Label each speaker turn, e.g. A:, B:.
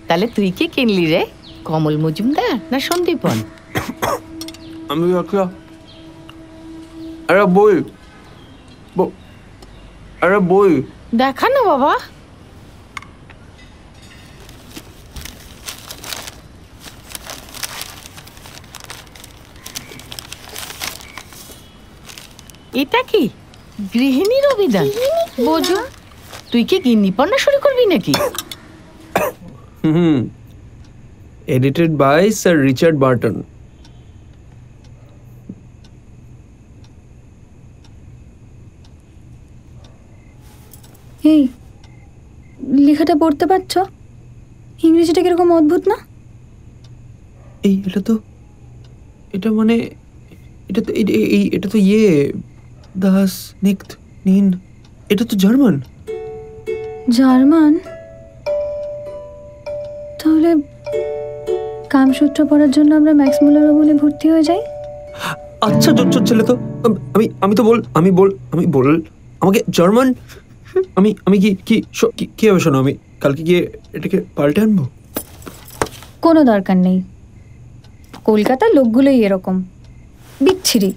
A: তাহলে তুই কি কিনলি রে, কমল মজুমদার না সন্দীপন?
B: আমি একটা বই, বই
A: দেখা না বাবা। এটা কি গৃহিণীর অভিধান? বোঝো, তুই কি গিন্নিপন্না শুরু করবি নাকি?
B: Edited by sir Richard Burton.
C: এই লেখাটা পড়তে পারছো? ইংরেজিটা কিরকম অদ্ভুত না?
B: এই এটা মানে এটা তো দাস নিক্ত নিন, এটা তো জার্মান।
C: জার্মান? তাহলে কামসূত্র পড়ার জন্য আমরা ম্যাক্স মুলারও বলে ভর্তি হয়ে যাই।
B: আচ্ছা ছেলে তো আমি তো আমি বল আমাকে জার্মান। আমি কি হবে শোনো, আমি কালকে গিয়ে এটাকে পাল্টে আনবো।
C: কোনো দরকার নেই, কলকাতার লোকগুলোই এরকম বিচ্ছিরি।